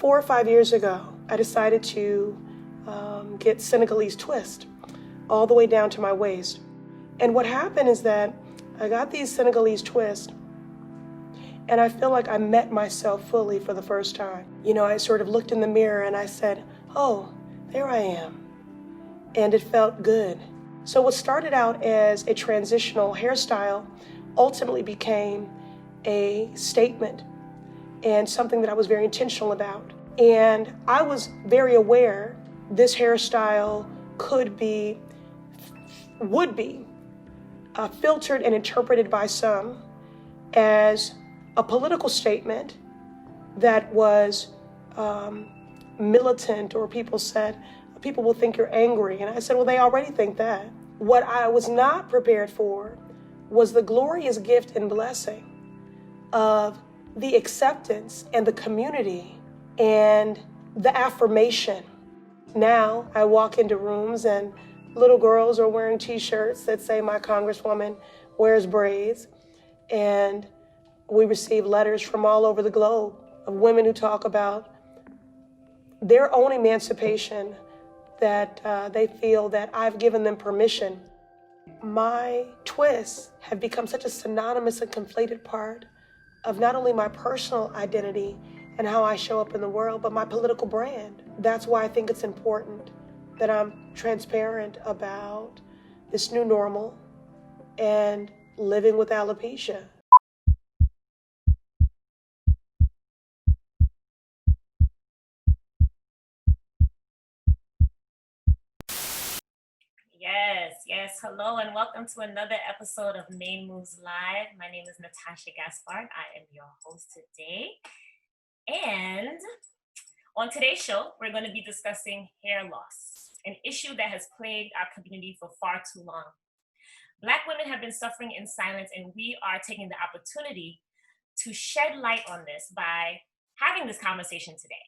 4 or 5 years ago, I decided to get Senegalese twist all the way down to my waist. And what happened is that I got these Senegalese twists, and I feel like I met myself fully for the first time. You know, I sort of looked in the mirror and I said, oh, there I am. And it felt good. So what started out as a transitional hairstyle ultimately became a statement and something that I was very intentional about. And I was very aware this hairstyle would be filtered and interpreted by some as a political statement that was militant, or people will think you're angry. And I said, well, they already think that. What I was not prepared for was the glorious gift and blessing of the acceptance and the community and the affirmation. Now I walk into rooms and little girls are wearing t-shirts that say my congresswoman wears braids, and we receive letters from all over the globe of women who talk about their own emancipation, that they feel that I've given them permission. My twists have become such a synonymous and conflated part of not only my personal identity and how I show up in the world, but my political brand. That's why I think it's important that I'm transparent about this new normal and living with alopecia. Yes. Hello and welcome to another episode of Main Moves Live. My name is Natasha Gaspard. I am your host today. And on today's show, we're going to be discussing hair loss, an issue that has plagued our community for far too long. Black women have been suffering in silence, and we are taking the opportunity to shed light on this by having this conversation today.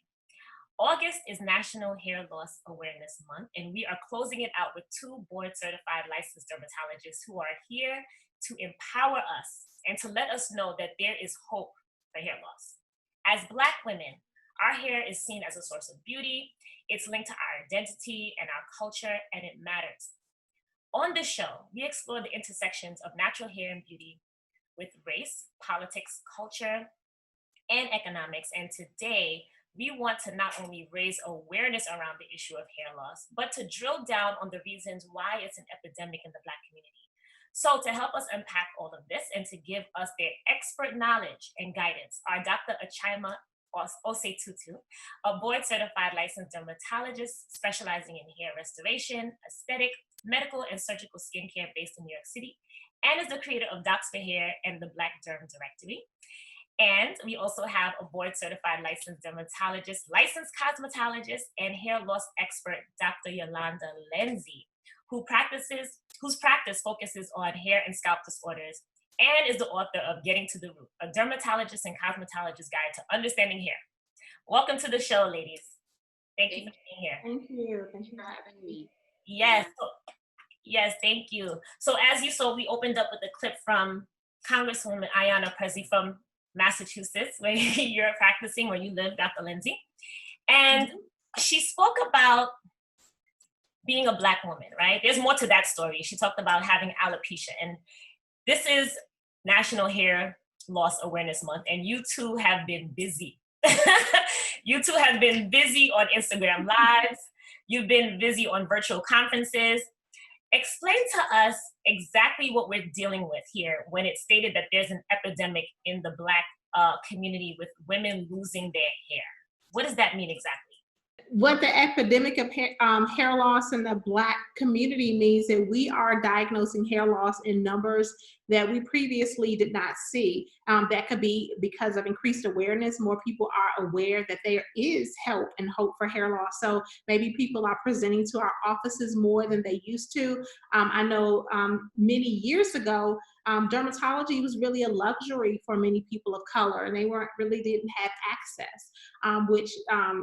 August is National Hair Loss Awareness Month, and we are closing it out with 2 board-certified licensed dermatologists who are here to empower us and to let us know that there is hope for hair loss. As Black women, our hair is seen as a source of beauty. It's linked to our identity and our culture, and it matters. On this show, we explore the intersections of natural hair and beauty with race, politics, culture, and economics. And today, we want to not only raise awareness around the issue of hair loss, but to drill down on the reasons why it's an epidemic in the Black community. So to help us unpack all of this and to give us their expert knowledge and guidance are Dr. Achima Osei-tutu, a board-certified licensed dermatologist specializing in hair restoration, aesthetic, medical, and surgical skincare based in New York City, and is the creator of Docs for Hair and the Black Derm Directory. And we also have a board-certified licensed dermatologist, licensed cosmetologist, and hair loss expert, Dr. Yolanda Lindsay, whose practice focuses on hair and scalp disorders, and is the author of Getting to the Root, a dermatologist and cosmetologist guide to understanding hair. Welcome to the show, ladies. Thank you for being here. Thank you. Thank you for having me. Yes. Thank you. So as you saw, we opened up with a clip from Congresswoman Ayanna Pressley from Massachusetts, where you're practicing, where you live, Dr. Lindsay. And she spoke about being a Black woman, right? There's more to that story. She talked about having alopecia. And this is National Hair Loss Awareness Month, and you two have been busy. You two have been busy on Instagram Lives. You've been busy on virtual conferences. Explain to us exactly what we're dealing with here when it's stated that there's an epidemic in the Black community with women losing their hair. What does that mean exactly? What the epidemic of hair loss in the Black community means that we are diagnosing hair loss in numbers that we previously did not see. That could be because of increased awareness. More people are aware that there is help and hope for hair loss. So maybe people are presenting to our offices more than they used to. I know many years ago, dermatology was really a luxury for many people of color, and they didn't have access, which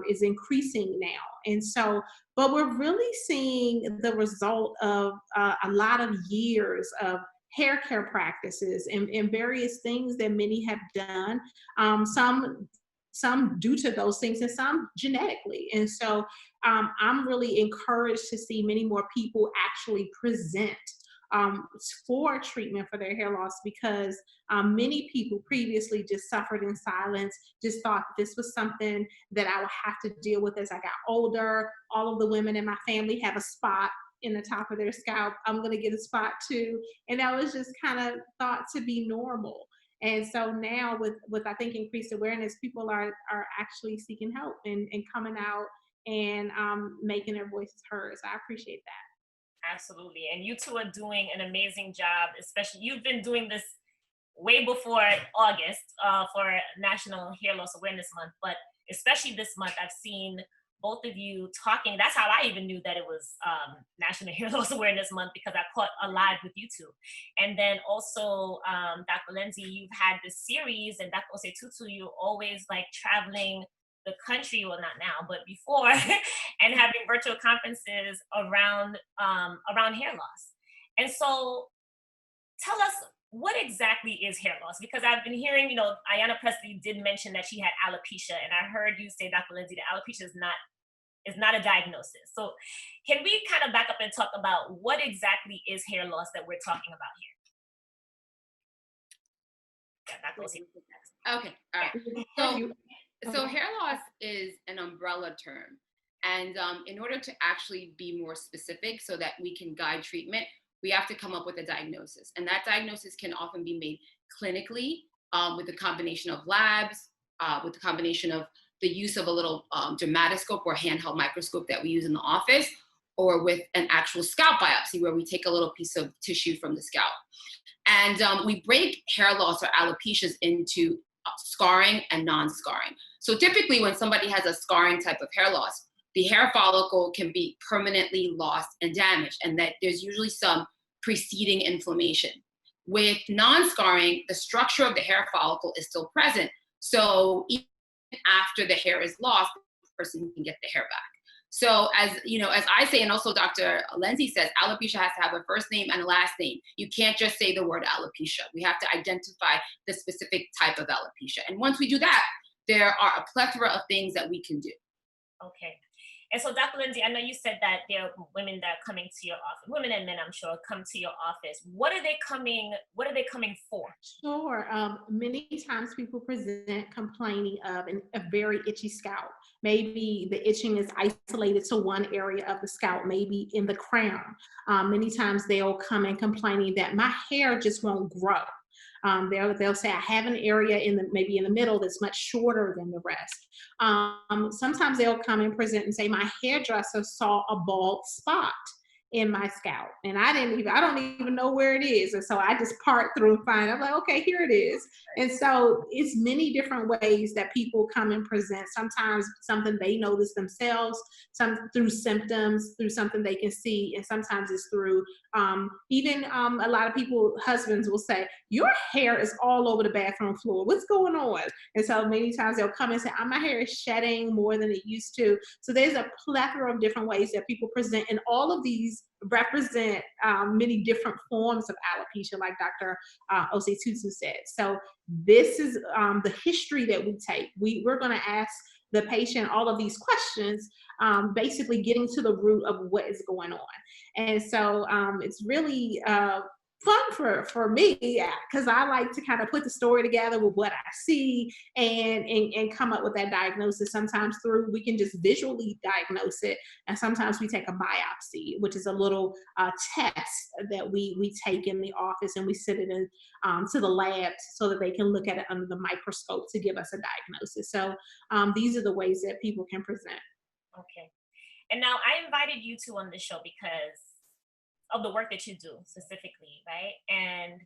is increasing now. And so, but we're really seeing the result of a lot of years of hair care practices and various things that many have done. Some some due to those things and some genetically. And so I'm really encouraged to see many more people actually present for treatment for their hair loss, because many people previously just suffered in silence, just thought this was something that I would have to deal with as I got older. All of the women in my family have a spot in the top of their scalp. I'm going to get a spot too. And that was just kind of thought to be normal. And so now with I think increased awareness, people are actually seeking help and coming out and making their voices heard. So I appreciate that. Absolutely. And you two are doing an amazing job, especially you've been doing this way before August for National Hair Loss Awareness Month, but especially this month, I've seen both of you talking. That's how I even knew that it was National Hair Loss Awareness Month, because I caught a live with you two. And then also, Dr. Lindsay, you've had this series, and Dr. Osei-tutu, you're always like traveling the country, well, not now, but before, and having virtual conferences around hair loss. And so tell us, what exactly is hair loss? Because I've been hearing, Ayanna Presley did mention that she had alopecia, and I heard you say, Dr. Lindsay, that alopecia is not a diagnosis. So can we kind of back up and talk about what exactly is hair loss that we're talking about here? Yeah, Dr. Osei. Okay, all right. So hair loss is an umbrella term. And in order to actually be more specific so that we can guide treatment, we have to come up with a diagnosis. And that diagnosis can often be made clinically with a combination of labs, with the combination of the use of a little dermatoscope or handheld microscope that we use in the office, or with an actual scalp biopsy where we take a little piece of tissue from the scalp. And we break hair loss or alopecias into scarring and non-scarring. So typically when somebody has a scarring type of hair loss, the hair follicle can be permanently lost and damaged, and that there's usually some preceding inflammation. With non-scarring, the structure of the hair follicle is still present. So even after the hair is lost, the person can get the hair back. So as I say, and also Dr. Lindsay says, alopecia has to have a first name and a last name. You can't just say the word alopecia. We have to identify the specific type of alopecia. And once we do that, there are a plethora of things that we can do. Okay. And so, Dr. Lindsay, I know you said that there are women that are coming to your office, women and men, I'm sure, come to your office. What are they coming for? Sure. Many times people present complaining of a very itchy scalp. Maybe the itching is isolated to one area of the scalp, maybe in the crown. Many times they'll come in complaining that my hair just won't grow. They'll say, I have an area maybe in the middle that's much shorter than the rest. Sometimes they'll come and present and say, my hairdresser saw a bald spot in my scalp, and I don't even know where it is. And so I just part through and find, I'm like, okay, here it is. And so it's many different ways that people come and present. Sometimes something they notice themselves, some through symptoms, through something they can see, and sometimes it's through even a lot of people, husbands will say, your hair is all over the bathroom floor. What's going on? And so many times they'll come and say, my hair is shedding more than it used to. So there's a plethora of different ways that people present, and all of these represent many different forms of alopecia, like Dr. Osei-tutu said. So this is the history that we take. We're going to ask the patient all of these questions, basically getting to the root of what is going on. And so it's really fun for me, because I like to kind of put the story together with what I see and come up with that diagnosis. Sometimes we can just visually diagnose it, and sometimes we take a biopsy, which is a little test that we take in the office, and we send it in to the lab so that they can look at it under the microscope to give us a diagnosis. So these are the ways that people can present. Okay. And now I invited you two on the show because of the work that you do specifically, right? And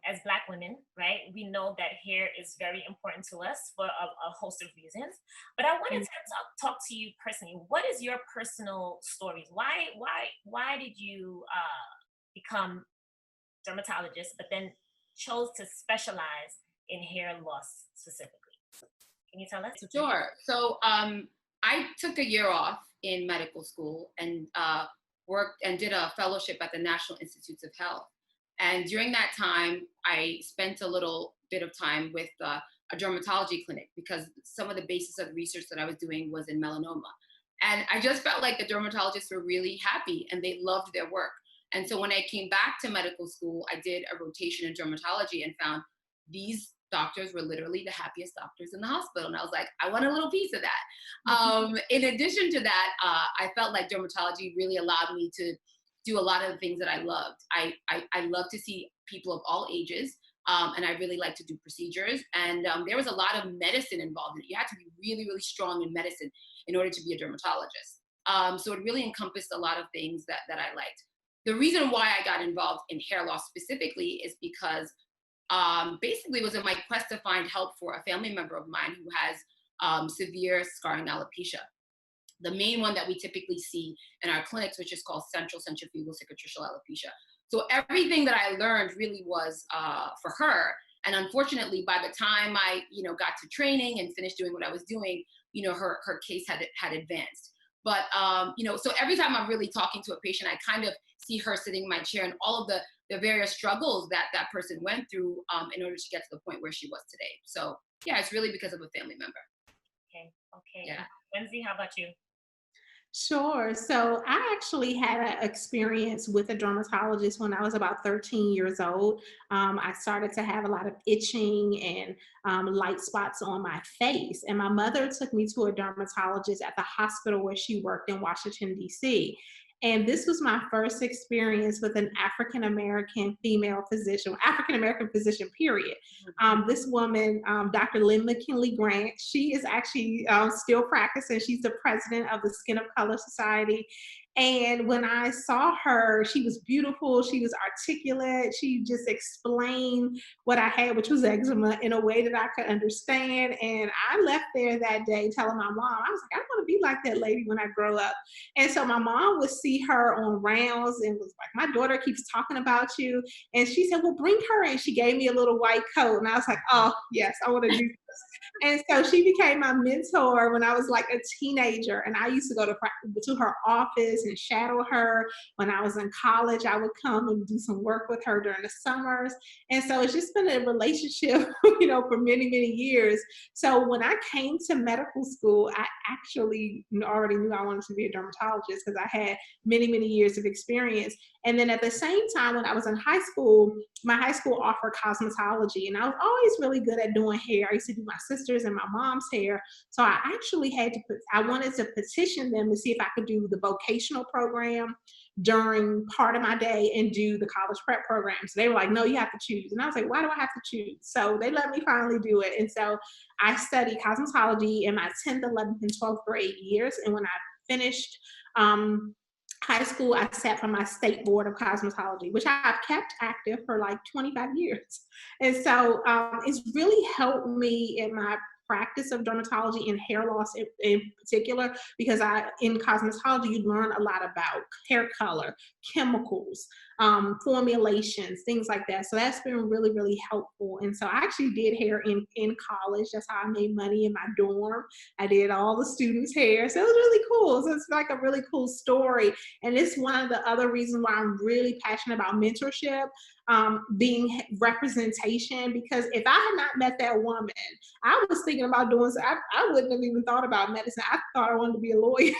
as Black women, right, we know that hair is very important to us for a host of reasons. But I wanted to talk to you personally. What is your personal stories? Why did you become dermatologist, but then chose to specialize in hair loss specifically? Can you tell us? Sure. So I took a year off in medical school and worked and did a fellowship at the National Institutes of Health. And during that time, I spent a little bit of time with a dermatology clinic because some of the basis of research that I was doing was in melanoma. And I just felt like the dermatologists were really happy and they loved their work. And so when I came back to medical school, I did a rotation in dermatology and found these doctors were literally the happiest doctors in the hospital. And I was like, I want a little piece of that. In addition to that, I felt like dermatology really allowed me to do a lot of the things that I loved. I love to see people of all ages. And I really like to do procedures. And there was a lot of medicine involved in it. You had to be really, really strong in medicine in order to be a dermatologist. So it really encompassed a lot of things that I liked. The reason why I got involved in hair loss specifically is because basically it was in my quest to find help for a family member of mine who has severe scarring alopecia. The main one that we typically see in our clinics, which is called central centrifugal cicatricial alopecia. So everything that I learned really was for her. And unfortunately, by the time I, got to training and finished doing what I was doing, her case had advanced. But, so every time I'm really talking to a patient, I kind of see her sitting in my chair and all of the various struggles that person went through in order to get to the point where she was today. So yeah, it's really because of a family member. Okay. Yeah. Wendy, how about you? Sure. So I actually had an experience with a dermatologist when I was about 13 years old. I started to have a lot of itching and light spots on my face. And my mother took me to a dermatologist at the hospital where she worked in Washington, D.C. And this was my first experience with an African-American female physician, African-American physician, period. This woman, Dr. Lynn McKinley Grant, she is actually still practicing. She's the president of the Skin of Color Society. And when I saw her, she was beautiful. She was articulate. She just explained what I had, which was eczema, in a way that I could understand. And I left there that day telling my mom, I was like, I want to be like that lady when I grow up. And so my mom would see her on rounds and was like, my daughter keeps talking about you. And she said, well, bring her in. She gave me a little white coat. And I was like, oh, yes, I want to do this. And so she became my mentor when I was like a teenager. And I used to go to her office and shadow her. When I was in college, I would come and do some work with her during the summers. And so it's just been a relationship, for many, many years. So when I came to medical school, I actually already knew I wanted to be a dermatologist because I had many, many years of experience. And then at the same time, when I was in high school, my high school offered cosmetology, and I was always really good at doing hair. I used to do my sister's and my mom's hair. So I actually I wanted to petition them to see if I could do the vocational program during part of my day and do the college prep program. So they were like, no, you have to choose. And I was like, why do I have to choose? So they let me finally do it. And so I studied cosmetology in my 10th, 11th, and 12th grade years. And when I finished high school, I sat for my state board of cosmetology, which I've kept active for like 25 years. And so it's really helped me in my practice of dermatology and hair loss in particular, because in cosmetology, you learn a lot about hair color, chemicals, formulations, things like that. So that's been really, really helpful. And so I actually did hair in college. That's how I made money in my dorm. I did all the students' hair. So it was really cool. So it's like a really cool story. And it's one of the other reasons why I'm really passionate about mentorship, being representation, because if I had not met that woman, I was thinking about doing so. I wouldn't have even thought about medicine. I thought I wanted to be a lawyer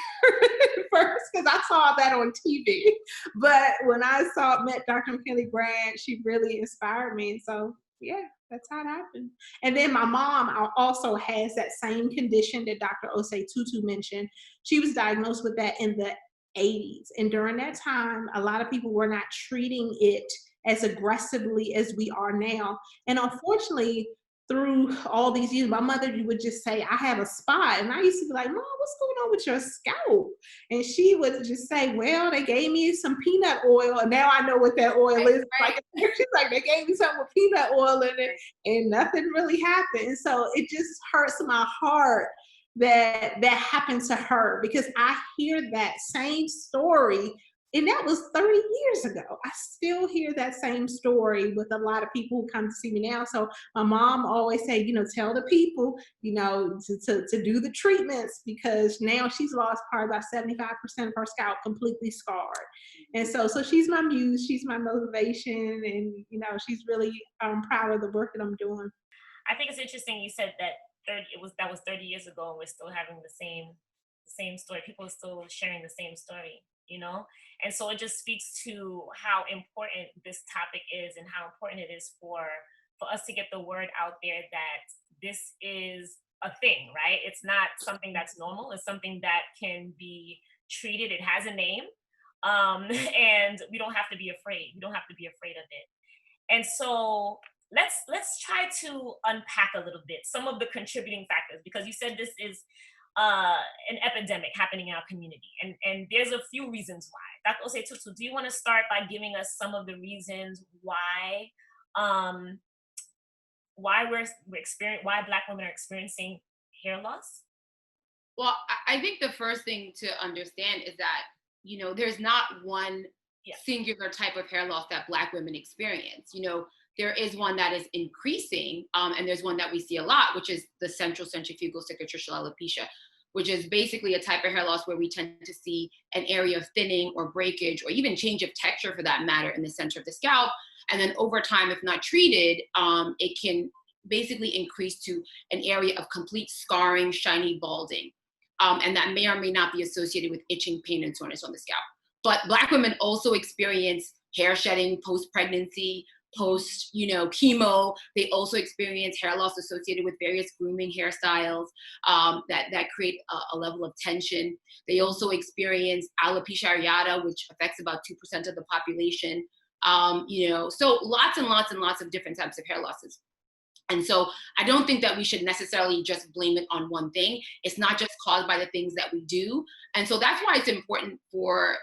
first because I saw that on TV. But when I met Dr. McKinley Grant, she really inspired me. And so, yeah, that's how it happened. And then my mom also has that same condition that Dr. Osei-tutu mentioned. She was diagnosed with that in the 80s. And during that time, a lot of people were not treating it as aggressively as we are now. And unfortunately, through all these years, my mother would just say, I have a spot. And I used to be like, Mom, what's going on with your scalp? And she would just say, well, they gave me some peanut oil. And now I know what that oil is. Like, she's like, they gave me something with peanut oil in it and nothing really happened. And so it just hurts my heart that happened to her, because I hear that same story And that was 30 years ago. I still hear that same story with a lot of people who come to see me now. So my mom always say, tell the people, to do the treatments, because now she's lost probably about 75% of her scalp completely scarred. And so she's my muse, she's my motivation, and she's really proud of the work that I'm doing. I think it's interesting you said that that was 30 years ago, and we're still having the same story. People are still sharing the same story, and so it just speaks to how important this topic is and how important it is for us to get the word out there that this is a thing, right? It's not something that's normal. It's something that can be treated. It has a name, and we don't have to be afraid. We don't have to be afraid of it. And so let's try to unpack a little bit some of the contributing factors, because you said this is an epidemic happening in our community, and there's a few reasons why. Dr. Osei-tutu, do you want to start by giving us some of the reasons why why Black women are experiencing hair loss? Well, I think the first thing to understand is that there's not one singular type of hair loss that Black women experience. There is one that is increasing, and there's one that we see a lot, which is the central centrifugal cicatricial alopecia, which is basically a type of hair loss where we tend to see an area of thinning or breakage or even change of texture, for that matter, in the center of the scalp. And then over time, if not treated, it can basically increase to an area of complete scarring, shiny balding. And that may or may not be associated with itching, pain, and soreness on the scalp. But Black women also experience hair shedding post-pregnancy, post chemo. They also experience hair loss associated with various grooming hairstyles that create a level of tension. They also experience alopecia areata, which affects about 2% of the population. So lots and lots and lots of different types of hair losses. And so I don't think that we should necessarily just blame it on one thing. It's not just caused by the things that we do. And so that's why it's important for,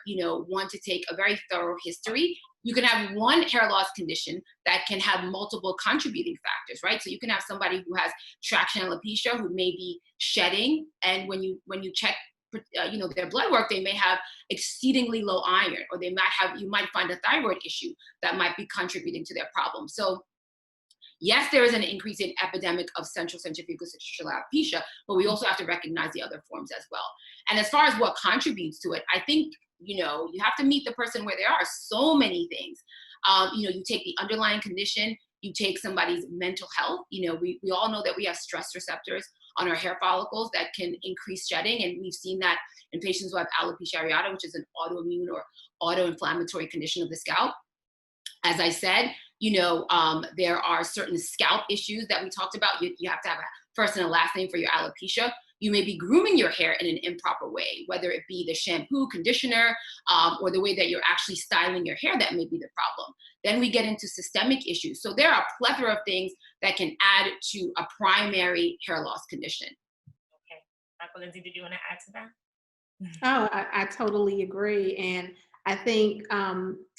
one to take a very thorough history. You can have one hair loss condition that can have multiple contributing factors, right? So you can have somebody who has traction alopecia who may be shedding. And when you check their blood work, they may have exceedingly low iron, or you might find a thyroid issue that might be contributing to their problem. So yes, there is an increase in epidemic of central centrifugal cicatricial alopecia, but we also have to recognize the other forms as well. And as far as what contributes to it, I think, you have to meet the person where they are. So many things. You take the underlying condition, you take somebody's mental health. We all know that we have stress receptors on our hair follicles that can increase shedding. And we've seen that in patients who have alopecia areata, which is an autoimmune or autoinflammatory condition of the scalp. As I said, there are certain scalp issues that we talked about. You have to have a first and a last name for your alopecia. You may be grooming your hair in an improper way, whether it be the shampoo, conditioner, or the way that you're actually styling your hair. That may be the problem. Then we get into systemic issues. So there are a plethora of things that can add to a primary hair loss condition. Okay. Dr. Lindsay, did you want to add to that? Oh, I totally agree. And I think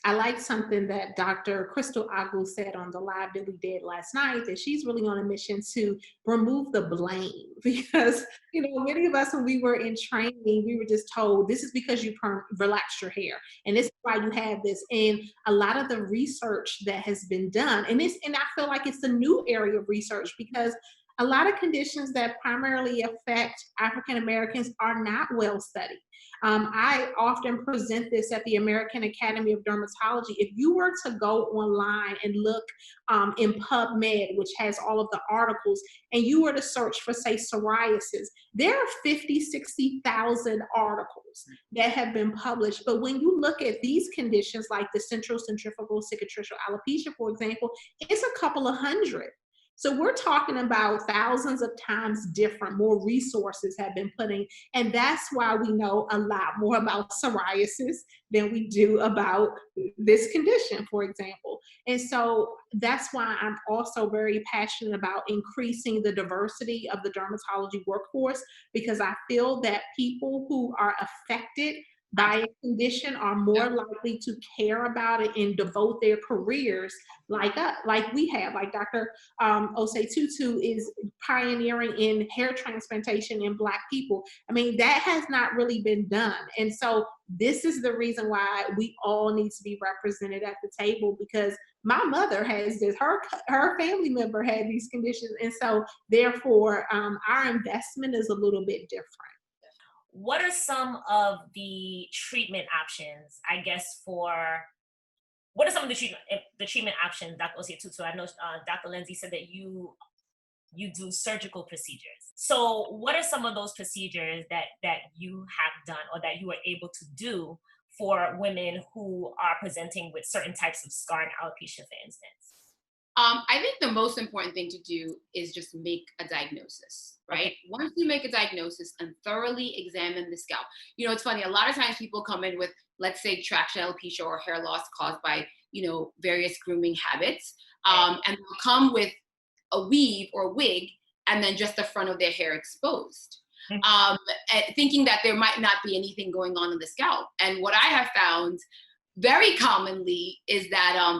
I like something that Dr. Crystal Agu said on the live that we did last night, that she's really on a mission to remove the blame, because, many of us, when we were in training, we were just told, this is because you relaxed your hair, and this is why you have this. And a lot of the research that has been done, and I feel like it's a new area of research, because a lot of conditions that primarily affect African Americans are not well studied. I often present this at the American Academy of Dermatology. If you were to go online and look in PubMed, which has all of the articles, and you were to search for, say, psoriasis, there are 50, 60,000 articles that have been published. But when you look at these conditions like the central centrifugal cicatricial alopecia, for example, it's a couple of hundred. So we're talking about thousands of times different, more resources have been put in. And that's why we know a lot more about psoriasis than we do about this condition, for example. And so that's why I'm also very passionate about increasing the diversity of the dermatology workforce, because I feel that people who are affected by a condition are more likely to care about it and devote their careers like we have. Like Dr. Osei-tutu is pioneering in hair transplantation in Black people. I mean, that has not really been done. And so this is the reason why we all need to be represented at the table, because my mother has this, her family member had these conditions. And so therefore, our investment is a little bit different. What are some of the treatment options, I guess, what are some of the treatment options, Dr. Osei-tutu? I know Dr. Lindsay said that you do surgical procedures. So what are some of those procedures that you have done or that you are able to do for women who are presenting with certain types of scar and alopecia, for instance? I think the most important thing to do is just make a diagnosis, right? Okay. Once you make a diagnosis and thoroughly examine the scalp. You know, it's funny, a lot of times people come in with, let's say, traction alopecia or hair loss caused by, various grooming habits. And they'll come with a weave or wig and then just the front of their hair exposed. Thinking that there might not be anything going on in the scalp. And what I have found very commonly is that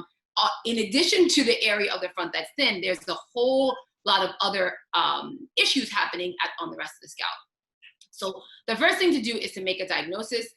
in addition to the area of the front that's thin, there's a whole lot of other issues happening on the rest of the scalp. So the first thing to do is to make a diagnosis,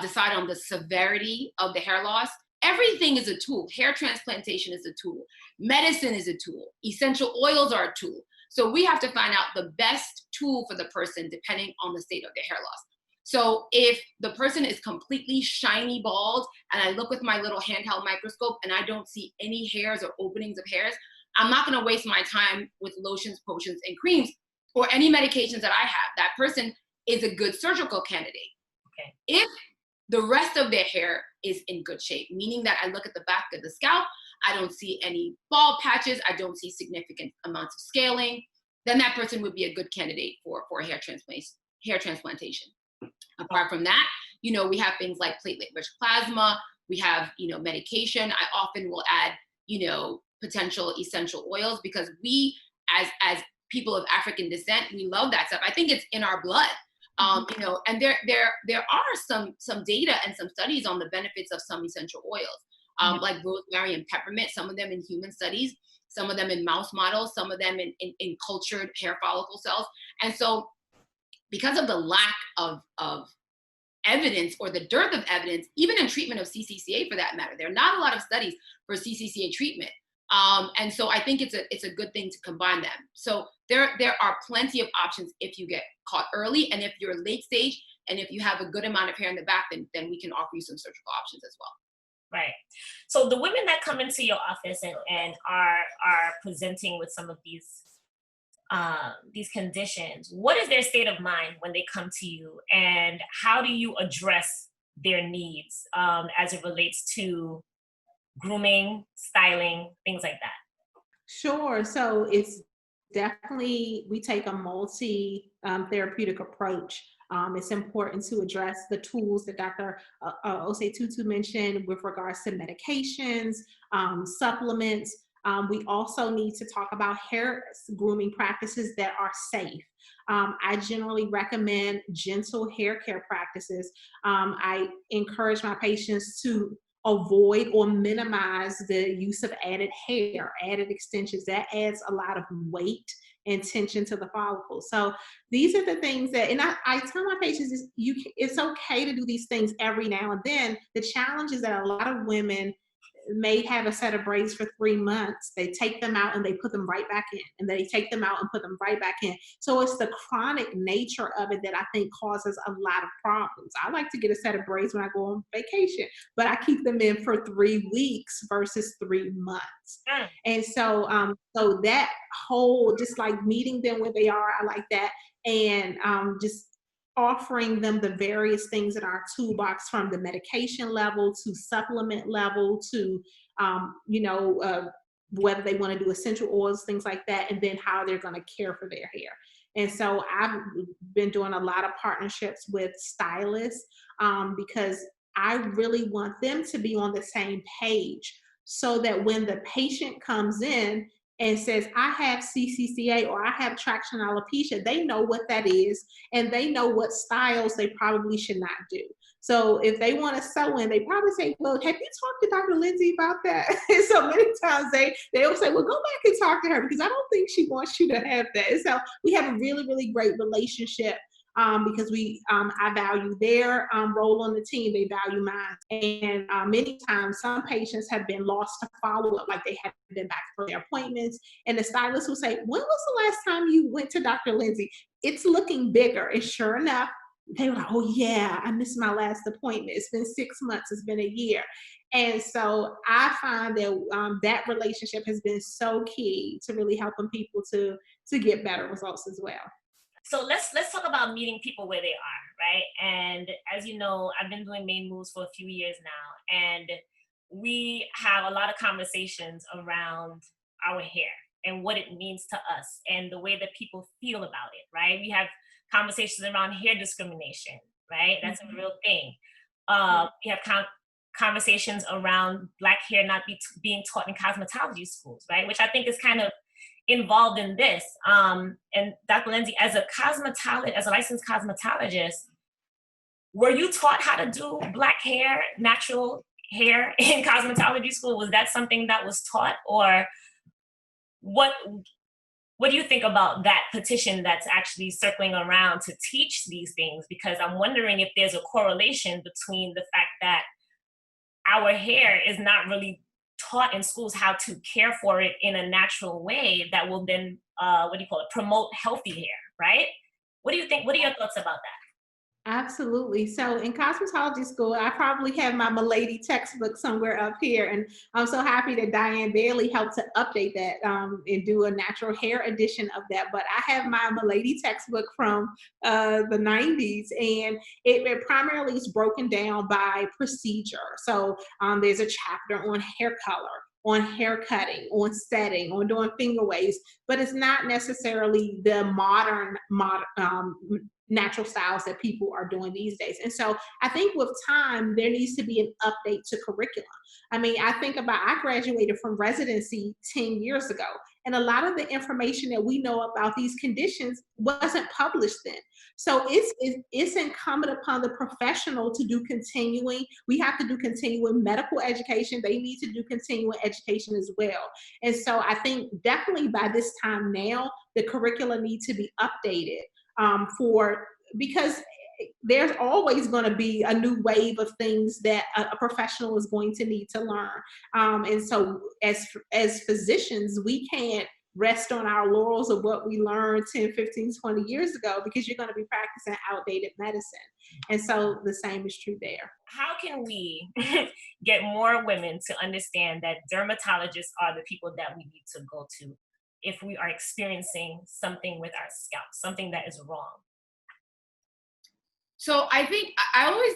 decide on the severity of the hair loss. Everything is a tool. Hair transplantation is a tool. Medicine is a tool. Essential oils are a tool. So we have to find out the best tool for the person depending on the state of their hair loss. So if the person is completely shiny bald and I look with my little handheld microscope and I don't see any hairs or openings of hairs, I'm not going to waste my time with lotions, potions, and creams or any medications that I have. That person is a good surgical candidate. Okay. If the rest of their hair is in good shape, meaning that I look at the back of the scalp, I don't see any bald patches, I don't see significant amounts of scaling, then that person would be a good candidate for hair transplantation. Apart from that, we have things like platelet-rich plasma, we have, medication. I often will add, potential essential oils because we, as people of African descent, we love that stuff. I think it's in our blood. And there are some data and some studies on the benefits of some essential oils, like rosemary and peppermint, some of them in human studies, some of them in mouse models, some of them in cultured hair follicle cells. And so because of the lack of evidence or the dearth of evidence, even in treatment of CCCA for that matter, there are not a lot of studies for CCCA treatment. And so I think it's a good thing to combine them. So there are plenty of options if you get caught early, and if you're late stage, and if you have a good amount of hair in the back, then we can offer you some surgical options as well. Right. So the women that come into your office and are presenting with some of these conditions, what is their state of mind when they come to you, and how do you address their needs as it relates to grooming, styling, things like that? Sure. So it's definitely, we take a multi-therapeutic approach. It's important to address the tools that Dr. Osei-tutu mentioned with regards to medications, supplements. We also need to talk about hair grooming practices that are safe. I generally recommend gentle hair care practices. I encourage my patients to avoid or minimize the use of added hair, added extensions. That adds a lot of weight and tension to the follicle. So these are the things that, and I tell my patients, it's okay to do these things every now and then. The challenge is that a lot of women may have a set of braids for 3 months. They take them out and they put them right back in, and they take them out and put them right back in. So it's the chronic nature of it that I think causes a lot of problems. I like to get a set of braids when I go on vacation, but I keep them in for 3 weeks versus 3 months. And so, so that whole, just like meeting them where they are, I like that. And just offering them the various things in our toolbox, from the medication level to supplement level to, whether they want to do essential oils, things like that, and then how they're going to care for their hair. And so I've been doing a lot of partnerships with stylists because I really want them to be on the same page, so that when the patient comes in and says, I have CCCA or I have traction alopecia, they know what that is, and they know what styles they probably should not do. So if they want to sew in, they probably say, well, have you talked to Dr. Lindsay about that? And so many times they'll say, well, go back and talk to her because I don't think she wants you to have that. And so we have a really, really great relationship because I value their role on the team, they value mine. And many times some patients have been lost to follow-up, like they haven't been back for their appointments. And the stylist will say, when was the last time you went to Dr. Lindsay? It's looking bigger. And sure enough, they were like, oh yeah, I missed my last appointment. It's been 6 months, it's been a year. And so I find that that relationship has been so key to really helping people to get better results as well. So let's talk about meeting people where they are, right? And as you know, I've been doing Main Moves for a few years now, and we have a lot of conversations around our hair and what it means to us and the way that people feel about it, right? We have conversations around hair discrimination, right? That's a real thing. We have conversations around Black hair not being taught in cosmetology schools, right? Which I think is kind of involved in this. And Dr. Lindsay, as a licensed cosmetologist, were you taught how to do Black hair, natural hair in cosmetology school? Was that something that was taught, or what do you think about that petition that's actually circling around to teach these things? Because I'm wondering if there's a correlation between the fact that our hair is not really taught in schools how to care for it in a natural way that will then, promote healthy hair, right? What do you think? What are your thoughts about that? Absolutely. So in cosmetology school, I probably have my Milady textbook somewhere up here. And I'm so happy that Diane Bailey helped to update that and do a natural hair edition of that. But I have my Milady textbook from the 90s, and it primarily is broken down by procedure. So there's a chapter on hair color, on hair cutting, on setting, on doing finger waves, but it's not necessarily the modern natural styles that people are doing these days. And so I think with time, there needs to be an update to curriculum. I mean, I graduated from residency 10 years ago, and a lot of the information that we know about these conditions wasn't published then. So it's incumbent upon the professional to do continuing. We have to do continuing medical education. They need to do continuing education as well. And so I think definitely by this time now, the curricula need to be updated because there's always going to be a new wave of things that a professional is going to need to learn. And so as physicians, we can't rest on our laurels of what we learned 10, 15, 20 years ago, because you're going to be practicing outdated medicine. And so the same is true there. How can we get more women to understand that dermatologists are the people that we need to go to if we are experiencing something with our scalp, something that is wrong? So I think I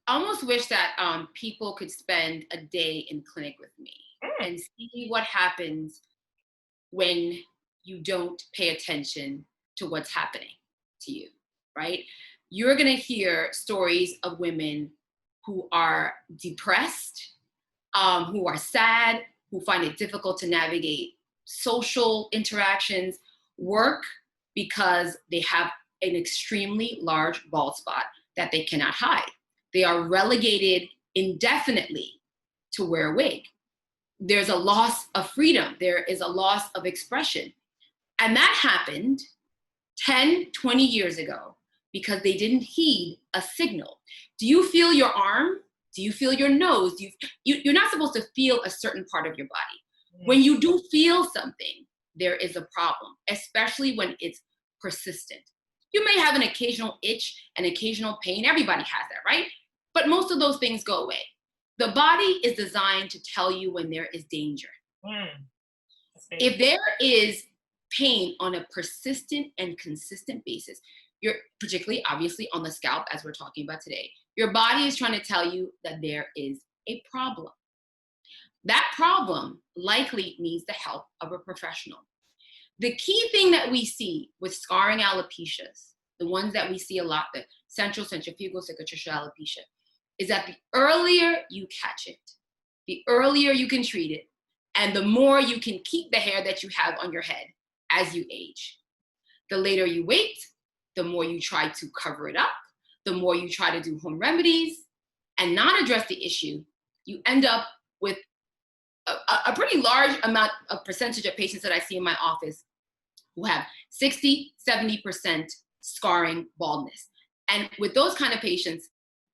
almost wish that people could spend a day in clinic with me and see what happens when you don't pay attention to what's happening to you, right? You're gonna hear stories of women who are depressed, who are sad, who find it difficult to navigate social interactions, work, because they have an extremely large bald spot that they cannot hide. They are relegated indefinitely to wear a wig. There's a loss of freedom. There is a loss of expression. And that happened 10, 20 years ago because they didn't heed a signal. Do you feel your arm? Do you feel your nose? You're not supposed to feel a certain part of your body. When you do feel something, there is a problem, especially when it's persistent. You may have an occasional itch, an occasional pain. Everybody has that, right? But most of those things go away. The body is designed to tell you when there is danger. If there is pain on a persistent and consistent basis, you're particularly obviously on the scalp, as we're talking about today, your body is trying to tell you that there is a problem. That problem likely needs the help of a professional. The key thing that we see with scarring alopecias, the ones that we see a lot, the central, centrifugal, cicatricial alopecia, is that the earlier you catch it, the earlier you can treat it, and the more you can keep the hair that you have on your head as you age. The later you wait, the more you try to cover it up, the more you try to do home remedies, and not address the issue, you end up with a pretty large amount of percentage of patients that I see in my office who have 60, 70% scarring baldness. And with those kind of patients,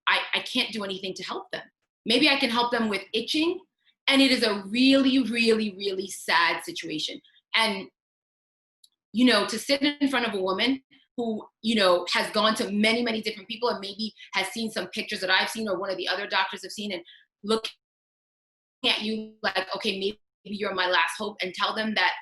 I can't do anything to help them. Maybe I can help them with itching, and it is a really, really, really sad situation. And, to sit in front of a woman who, has gone to many, many different people and maybe has seen some pictures that I've seen or one of the other doctors have seen, and look at you like, okay, maybe you're my last hope, and tell them that,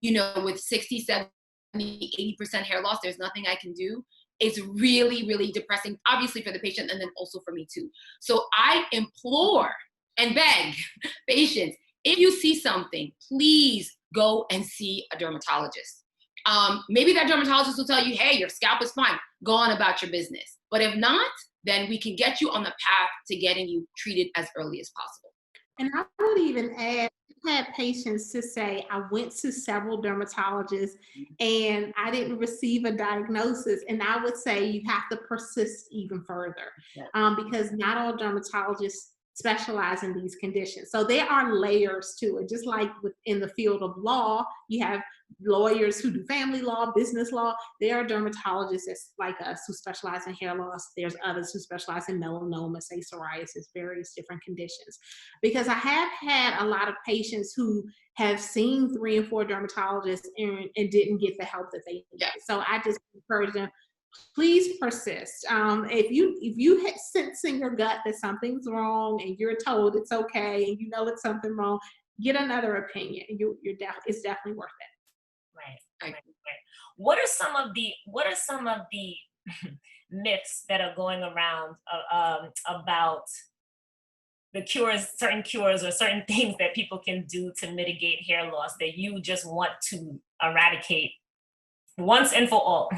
with 60, 70, 80% hair loss, there's nothing I can do. It's really, really depressing, obviously for the patient and then also for me too. So I implore and beg patients, if you see something, please go and see a dermatologist. Maybe that dermatologist will tell you, hey, your scalp is fine, go on about your business. But if not, then we can get you on the path to getting you treated as early as possible. And I would even add, I had patients to say, I went to several dermatologists and I didn't receive a diagnosis. And I would say you have to persist even further, because not all dermatologists specialize in these conditions. So there are layers to it. Just like within the field of law, you have lawyers who do family law, business law. There are dermatologists that's like us who specialize in hair loss. There's others who specialize in melanoma, say psoriasis, various different conditions. Because I have had a lot of patients who have seen 3 and 4 dermatologists and didn't get the help that they needed. So I just encourage them, please persist. If you sense in your gut that something's wrong and you're told it's okay and it's something wrong, get another opinion. It's definitely worth it. Right. What are some of the myths that are going around about the cures, certain cures or certain things that people can do to mitigate hair loss that you just want to eradicate once and for all?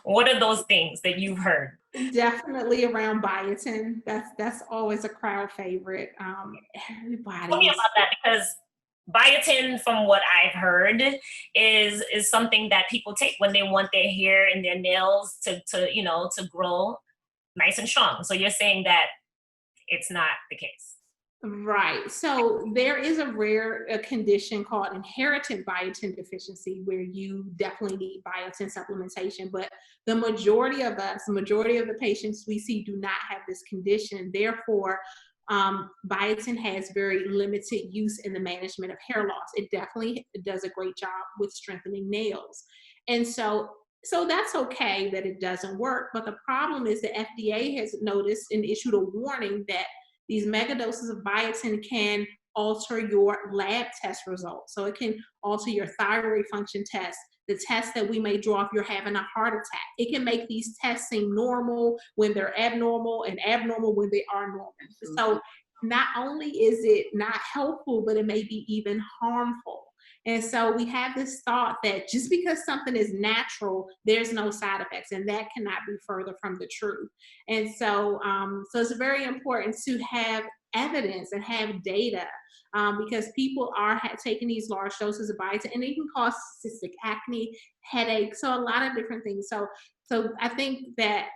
What are those things that you've heard? Definitely around biotin. That's always a crowd favorite. Everybody. Tell me about that, because biotin, from what I've heard, is something that people take when they want their hair and their nails to grow nice and strong. So you're saying that it's not the case. Right. So there is a rare condition called inherited biotin deficiency where you definitely need biotin supplementation. But the majority of the patients we see do not have this condition. Therefore, biotin has very limited use in the management of hair loss. It definitely does a great job with strengthening nails. And so that's okay that it doesn't work. But the problem is the FDA has noticed and issued a warning that these megadoses of biotin can alter your lab test results. So it can alter your thyroid function test, the test that we may draw if you're having a heart attack. It can make these tests seem normal when they're abnormal and abnormal when they are normal. So not only is it not helpful, but it may be even harmful. And so we have this thought that just because something is natural, there's no side effects, and that cannot be further from the truth. And so, so it's very important to have evidence and have data, because people are taking these large doses of biotin, and it can cause cystic acne, headache, so a lot of different things. So I think that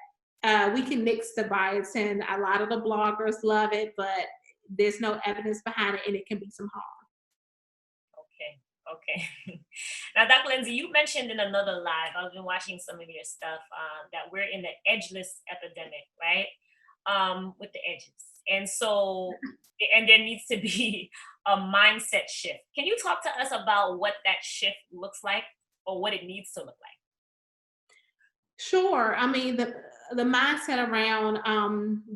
we can mix the biotin. A lot of the bloggers love it, but there's no evidence behind it, and it can be some harm. Okay. Now, Dr. Lindsay, you mentioned in another live, I've been watching some of your stuff, that we're in the edgeless epidemic, right? With the edges. And so, and there needs to be a mindset shift. Can you talk to us about what that shift looks like or what it needs to look like? Sure. I mean, the mindset around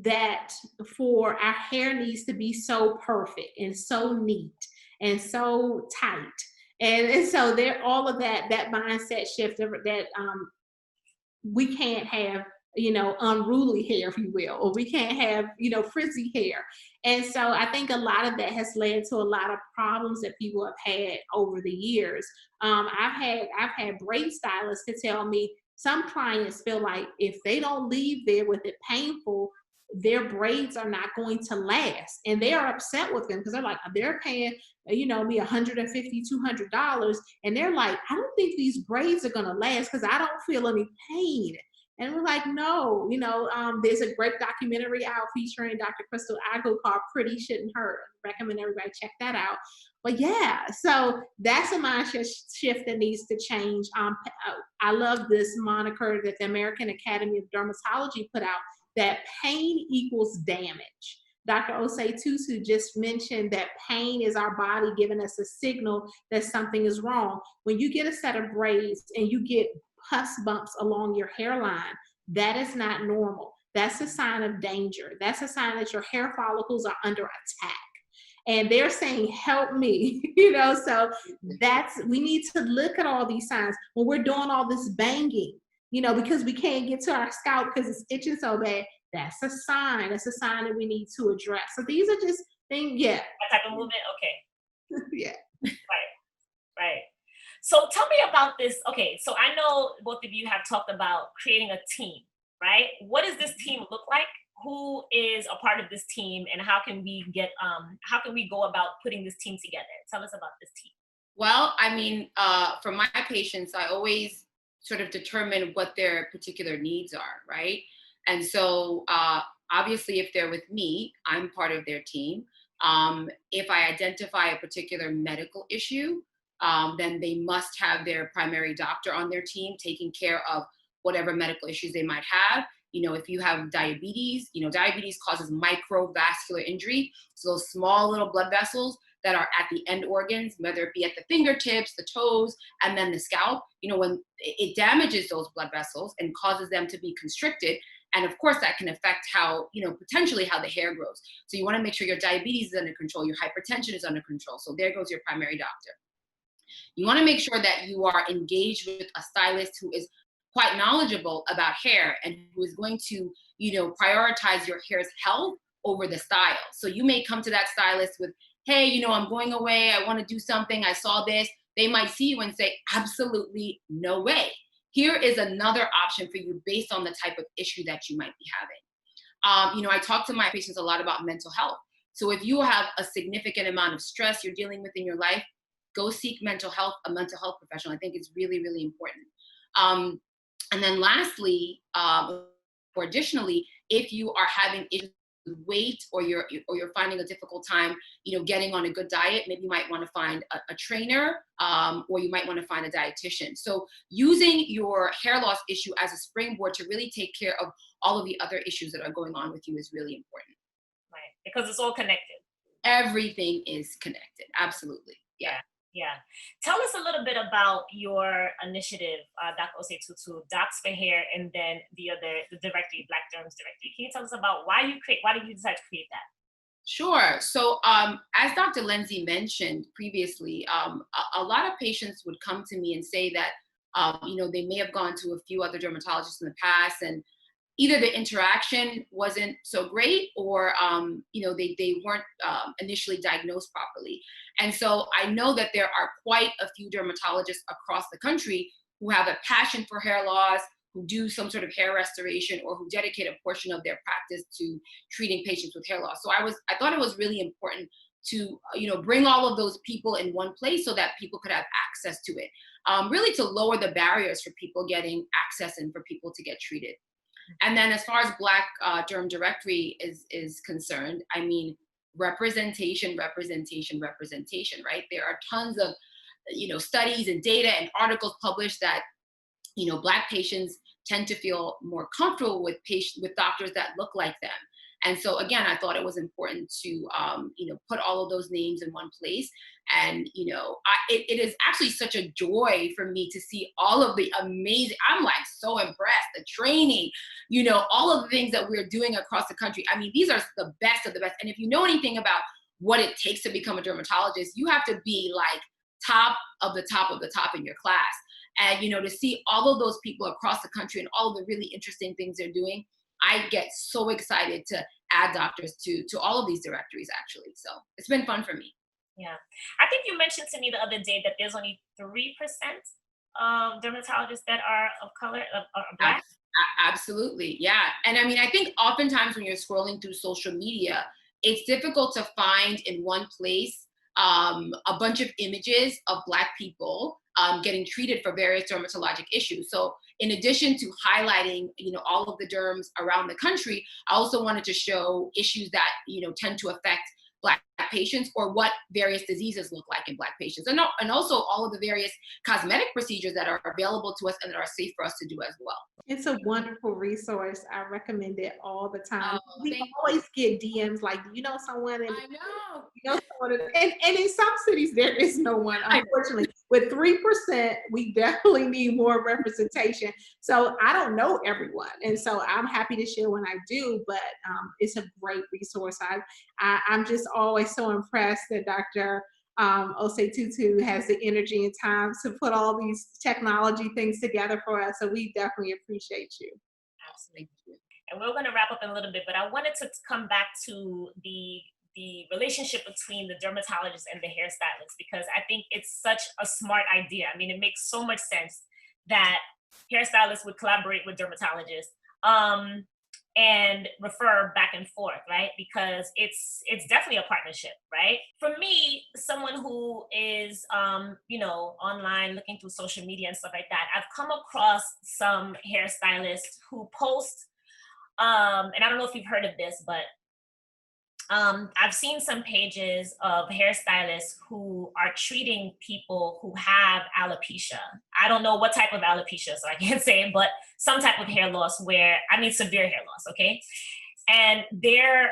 that for our hair needs to be so perfect and so neat and so tight. And so there, all of that mindset shift that we can't have, unruly hair, if you will, or we can't have, frizzy hair. And so I think a lot of that has led to a lot of problems that people have had over the years. I've had braid stylists to tell me some clients feel like if they don't leave there with it painful, their braids are not going to last, and they are upset with them because they're paying me $150, $200, and they're like, I don't think these braids are going to last because I don't feel any pain. And we're like, no, there's a great documentary out featuring Dr. Crystal Agnew called Pretty Shouldn't Hurt. I recommend everybody check that out. But yeah, so that's a mindset shift that needs to change. I love this moniker that the American Academy of Dermatology put out, that pain equals damage. Dr. Osei-tutu just mentioned that pain is our body giving us a signal that something is wrong. When you get a set of braids and you get pus bumps along your hairline, that is not normal. That's a sign of danger. That's a sign that your hair follicles are under attack. And they're saying, help me, so we need to look at all these signs when we're doing all this banging, because we can't get to our scalp because it's itching so bad. That's a sign. That's a sign that we need to address. So these are just things, yeah. That type of movement, okay. Yeah. Right. So tell me about this. Okay, so I know both of you have talked about creating a team, right? What does this team look like? Who is a part of this team, and how can we go about putting this team together? Tell us about this team. Well, I mean, for my patients, I always sort of determine what their particular needs are, right? And so obviously, if they're with me, I'm part of their team. If I identify a particular medical issue, then they must have their primary doctor on their team taking care of whatever medical issues they might have. If you have diabetes, diabetes causes microvascular injury. So those small little blood vessels that are at the end organs, whether it be at the fingertips, the toes, and then the scalp, when it damages those blood vessels and causes them to be constricted. And of course, that can affect how, potentially how the hair grows. So you want to make sure your diabetes is under control, your hypertension is under control. So there goes your primary doctor. You want to make sure that you are engaged with a stylist who is quite knowledgeable about hair and who is going to, prioritize your hair's health over the style. So you may come to that stylist with, hey, I'm going away, I want to do something, I saw this. They might see you and say, absolutely no way. Here is another option for you based on the type of issue that you might be having. I talk to my patients a lot about mental health. So if you have a significant amount of stress you're dealing with in your life, go seek a mental health professional. I think it's really, really important. And then lastly, or additionally, if you are having issues with weight or you're finding a difficult time, getting on a good diet, maybe you might want to find a trainer, or you might want to find a dietitian. So using your hair loss issue as a springboard to really take care of all of the other issues that are going on with you is really important. Right, because it's all connected. Everything is connected. Absolutely. Yeah. Yeah. Tell us a little bit about your initiative, Dr. osei-tutu, Docs for Hair, and then the directory, Black Derms Directory. Can you tell us about why did you decide to create that? Sure. So as Dr. Lindsay mentioned previously, a lot of patients would come to me and say that, they may have gone to a few other dermatologists in the past, and either the interaction wasn't so great or, they weren't initially diagnosed properly. And so I know that there are quite a few dermatologists across the country who have a passion for hair loss, who do some sort of hair restoration, or who dedicate a portion of their practice to treating patients with hair loss. So I thought it was really important to, bring all of those people in one place so that people could have access to it, really to lower the barriers for people getting access and for people to get treated. And then as far as Black Derm Directory is concerned, I mean, representation, right? There are tons of, studies and data and articles published that, Black patients tend to feel more comfortable with doctors that look like them. And so again, I thought it was important to, put all of those names in one place. And, it is actually such a joy for me to see all of the amazing, I'm like so impressed, the training, all of the things that we're doing across the country. I mean, these are the best of the best. And if you know anything about what it takes to become a dermatologist, you have to be like top of the top of the top in your class. And, to see all of those people across the country and all of the really interesting things they're doing, I get so excited to add doctors to all of these directories, actually. So it's been fun for me. Yeah. I think you mentioned to me the other day that there's only 3% of dermatologists that are of color, are Black. Absolutely. Yeah. And I mean, I think oftentimes when you're scrolling through social media, it's difficult to find in one place a bunch of images of Black people getting treated for various dermatologic issues. So in addition to highlighting, all of the derms around the country, I also wanted to show issues that, tend to affect Black patients, or what various diseases look like in Black patients. And also all of the various cosmetic procedures that are available to us and that are safe for us to do as well. It's a wonderful resource. I recommend it all the time. Oh, We always get DMs like, do you know someone? And I know. you know someone, and in some cities there is no one, unfortunately. With 3%, we definitely need more representation. So I don't know everyone, and so I'm happy to share when I do. But it's a great resource. I'm just always so impressed that Dr. Osei-tutu has the energy and time to put all these technology things together for us. So we definitely appreciate you. Absolutely. And we're going to wrap up in a little bit, but I wanted to come back to the relationship between the dermatologist and the hairstylist, because I think it's such a smart idea. I mean, it makes so much sense that hairstylists would collaborate with dermatologists and refer back and forth, right? Because it's definitely a partnership, right? For me, someone who is online looking through social media and stuff like that, I've come across some hairstylists who post, and I don't know if you've heard of this, but I've seen some pages of hairstylists who are treating people who have alopecia. I don't know what type of alopecia, so I can't say it, but some type of hair loss severe hair loss, okay? And their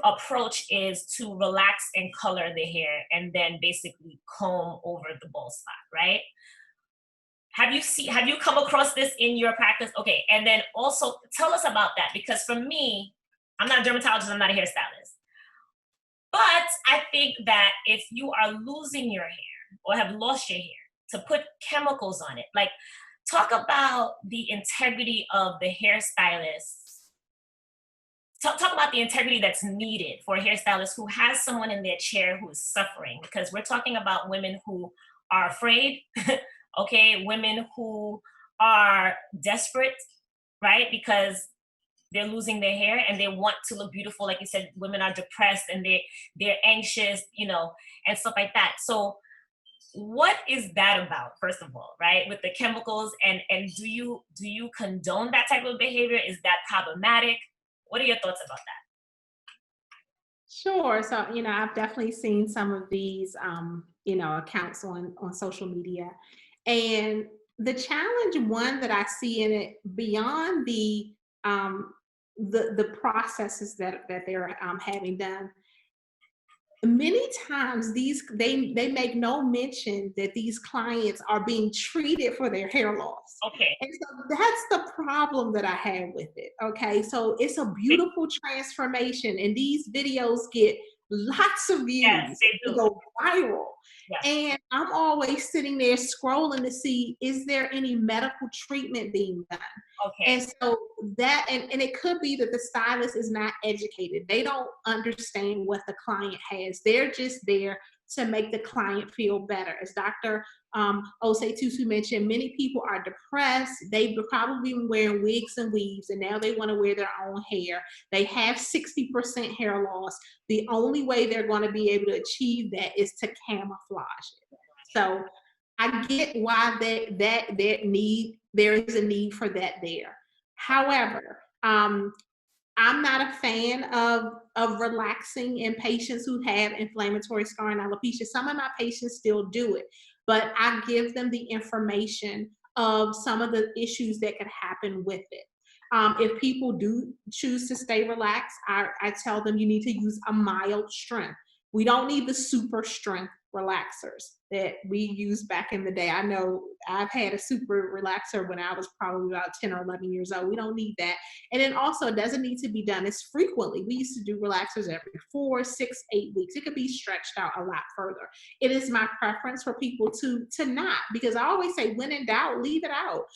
approach is to relax and color the hair and then basically comb over the bald spot, right? Have you come across this in your practice? Okay, and then also tell us about that, because for me, I'm not a dermatologist, I'm not a hairstylist. But I think that if you are losing your hair or have lost your hair, to put chemicals on it, like, talk about the integrity of the hairstylist. Talk about the integrity that's needed for a hairstylist who has someone in their chair who is suffering, because we're talking about women who are afraid, okay, women who are desperate, right? Because they're losing their hair and they want to look beautiful. Like you said, women are depressed and they're anxious, and stuff like that. So what is that about, first of all, right? With the chemicals, and do you condone that type of behavior? Is that problematic? What are your thoughts about that? Sure. So, I've definitely seen some of these, accounts on social media. And the challenge, one that I see in it, beyond the processes that they're having done, many times they make no mention that these clients are being treated for their hair loss. Okay. And so that's the problem that I have with it. Okay. So it's a beautiful transformation, and these videos get lots of views. Yes, they do. Go viral. Yes. And I'm always sitting there scrolling to see, is there any medical treatment being done? Okay. And so that, and it could be that the stylist is not educated. They don't understand what the client has. They're just there to make the client feel better. As Dr. Osei-tutu mentioned, many people are depressed. They've probably been wearing wigs and weaves, and now they want to wear their own hair. They have 60% hair loss. The only way they're going to be able to achieve that is to camouflage it. So I get why there is a need for that there. However, I'm not a fan of relaxing in patients who have inflammatory scar and alopecia. Some of my patients still do it, but I give them the information of some of the issues that could happen with it. If people do choose to stay relaxed, I tell them you need to use a mild strength. We don't need the super strength relaxers that we used back in the day. I know I've had a super relaxer when I was probably about 10 or 11 years old. We don't need that. And then also, it doesn't need to be done as frequently. We used to do relaxers every 4, 6, 8 weeks. It could be stretched out a lot further. It is my preference for people to not, because I always say, when in doubt, leave it out.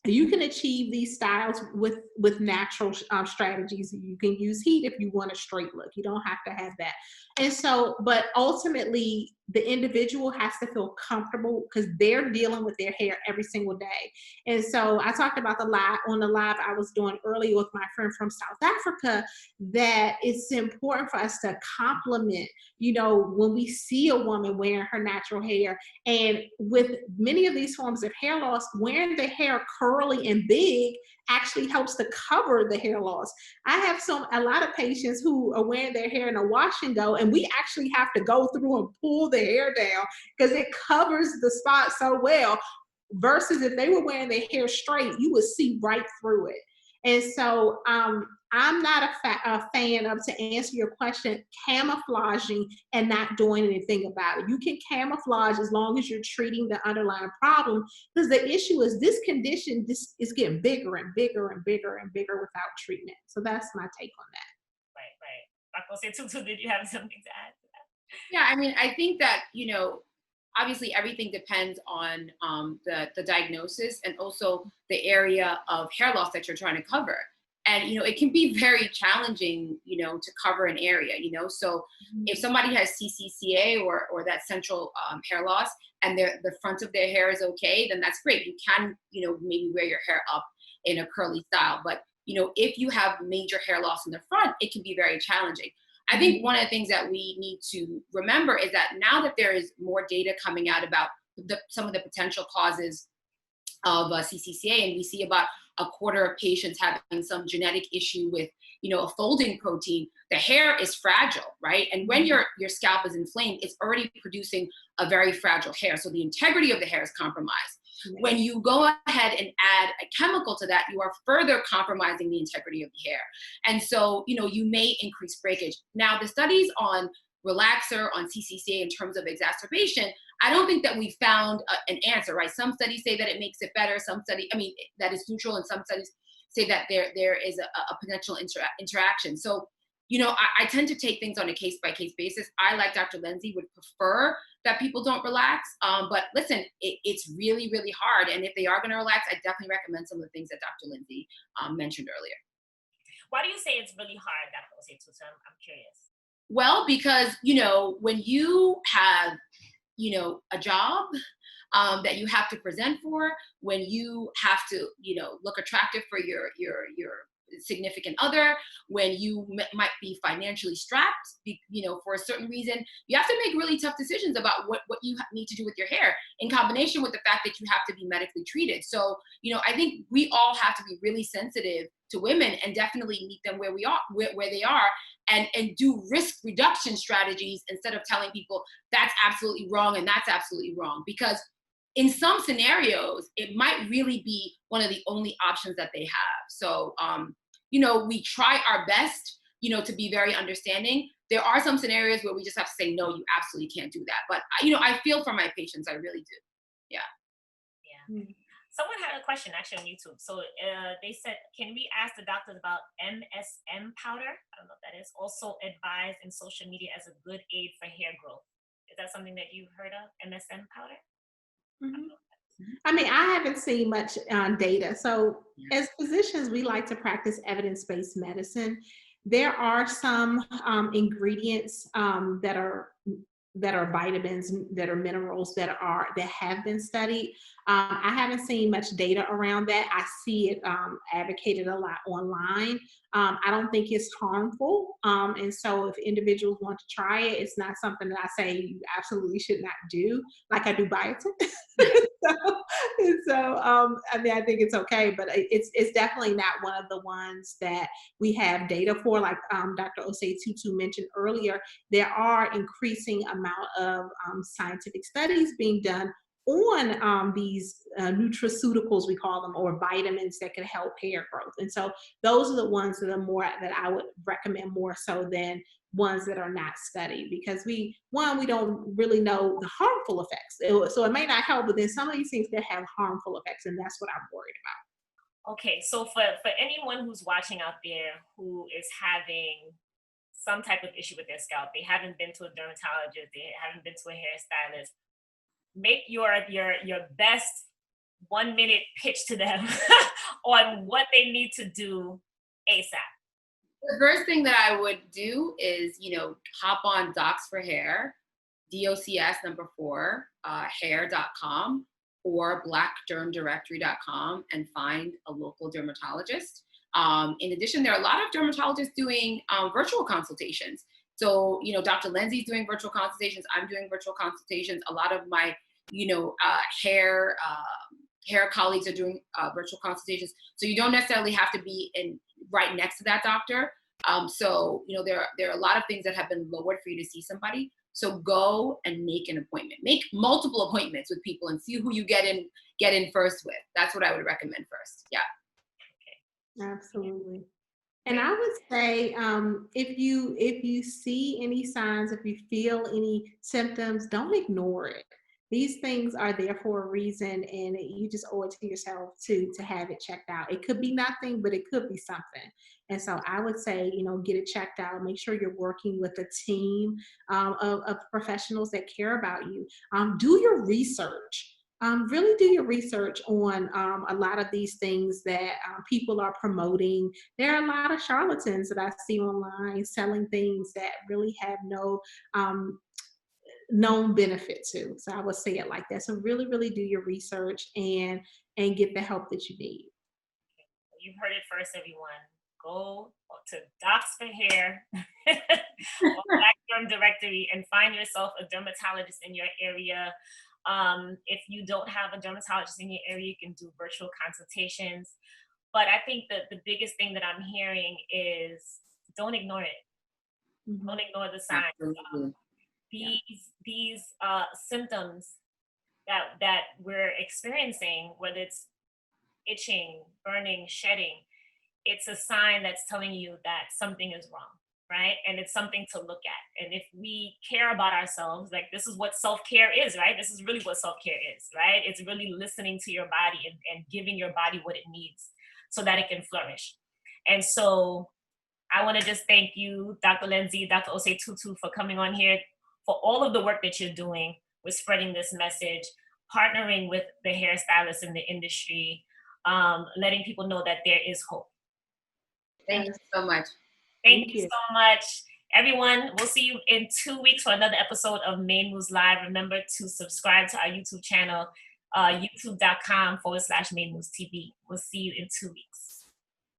You can achieve these styles with natural strategies. You can use heat if you want a straight look. You don't have to have that. And so, but ultimately, the individual has to feel comfortable because they're dealing with their hair every single day. And so I talked about the live I was doing earlier with my friend from South Africa, that it's important for us to compliment, when we see a woman wearing her natural hair. And with many of these forms of hair loss, wearing the hair curly and big actually helps to cover the hair loss. I have a lot of patients who are wearing their hair in a wash and go, and we actually have to go through and pull the hair down because it covers the spot so well, versus if they were wearing their hair straight, you would see right through it. And so I'm not a fan of, to answer your question, camouflaging and not doing anything about it. You can camouflage as long as you're treating the underlying problem, because the issue is this condition is getting bigger and bigger and bigger and bigger without treatment. So that's my take on that. Right. Dr. Osei-tutu, did you have something to add to that? Yeah, I mean, I think that, obviously everything depends on the diagnosis and also the area of hair loss that you're trying to cover. And, it can be very challenging, to cover an area, so if somebody has CCCA or that central hair loss and the front of their hair is okay, then that's great. You can, maybe wear your hair up in a curly style. But, if you have major hair loss in the front, it can be very challenging. I think one of the things that we need to remember is that now that there is more data coming out about some of the potential causes of CCCA, and we see about a quarter of patients having some genetic issue with, a folding protein, the hair is fragile, right? And when your scalp is inflamed, it's already producing a very fragile hair. So the integrity of the hair is compromised. When you go ahead and add a chemical to that, you are further compromising the integrity of the hair. And so, you may increase breakage. Now, the studies on relaxer, on CCCA in terms of exacerbation, I don't think that we found an answer, right? Some studies say that it makes it better. That is neutral, and some studies say that there is a potential interaction. So, I tend to take things on a case-by-case basis. I, like Dr. Lindsay, would prefer that people don't relax. But listen, it's really, really hard. And if they are going to relax, I definitely recommend some of the things that Dr. Lindsay mentioned earlier. Why do you say it's really hard, Dr. Osei-tutu? I'm curious. Well, because, when you have, a job that you have to present for, when you have to, look attractive for your significant other, when you might be financially strapped, for a certain reason, you have to make really tough decisions about what you need to do with your hair, in combination with the fact that you have to be medically treated. So, I think we all have to be really sensitive to women and definitely meet them where they are, and do risk reduction strategies instead of telling people that's absolutely wrong and that's absolutely wrong. Because in some scenarios, it might really be one of the only options that they have. So, we try our best, to be very understanding. There are some scenarios where we just have to say, no, you absolutely can't do that. But, I feel for my patients. I really do. Yeah. Someone had a question actually on YouTube. So they said, can we ask the doctors about Msm powder? I don't know what that is. Also advised in social media as a good aid for hair growth. Is that something that you've heard of, Msm powder? I mean, I haven't seen much data. So as physicians, we like to practice evidence-based medicine. There are some ingredients that are vitamins, that are minerals, that have been studied. I haven't seen much data around that. I see it advocated a lot online. I don't think it's harmful. And so if individuals want to try it, it's not something that I say you absolutely should not do, like I do biotin. I mean, I think it's okay, but it's definitely not one of the ones that we have data for. Like Dr. Osei-tutu mentioned earlier, there are increasing amount of scientific studies being done on these nutraceuticals, we call them, or vitamins that can help hair growth. And so those are the ones that are more that I would recommend more so than ones that are not studied, because we don't really know the harmful effects. So it may not help, but then some of these things that have harmful effects, and that's what I'm worried about. Okay, so for anyone who's watching out there who is having some type of issue with their scalp, they haven't been to a dermatologist, they haven't been to a hairstylist, make your best 1 minute pitch to them on what they need to do ASAP. The first thing that I would do is, hop on Docs for Hair, DOCS 4 hair.com or blackdermdirectory.com and find a local dermatologist. In addition, there are a lot of dermatologists doing virtual consultations. So, Dr. Lindsay's doing virtual consultations. I'm doing virtual consultations. A lot of my, hair colleagues are doing virtual consultations. So you don't necessarily have to be right next to that doctor. So, there are a lot of things that have been lowered for you to see somebody. So go and make an appointment. Make multiple appointments with people and see who you get in first with. That's what I would recommend first. Yeah. Absolutely. And I would say, if you see any signs, if you feel any symptoms, don't ignore it. These things are there for a reason, and you just owe it to yourself to have it checked out. It could be nothing, but it could be something. And so I would say, get it checked out. Make sure you're working with a team of professionals that care about you. Do your research. Really do your research on a lot of these things that people are promoting. There are a lot of charlatans that I see online selling things that really have no known benefit to. So I would say it like that. So really, really do your research and get the help that you need. You've heard it first, everyone. Go to Docs for Hair or Black Derm Directory and find yourself a dermatologist in your area. If you don't have a dermatologist in your area, you can do virtual consultations. But I think that the biggest thing that I'm hearing is don't ignore it. Mm-hmm. Don't ignore the signs. These symptoms that we're experiencing, whether it's itching, burning, shedding, it's a sign that's telling you that something is wrong, right? And it's something to look at. And if we care about ourselves, like this is what self-care is, right? This is really what self-care is, right? It's really listening to your body and giving your body what it needs so that it can flourish. And so I want to just thank you, Dr. Lindsay, Dr. Osei-tutu, for coming on here, for all of the work that you're doing with spreading this message, partnering with the hairstylists in the industry, letting people know that there is hope. Thank you so much. Thank you so much. Everyone, we'll see you in 2 weeks for another episode of Main Moves Live. Remember to subscribe to our YouTube channel, youtube.com/Main Moves TV. We'll see you in 2 weeks.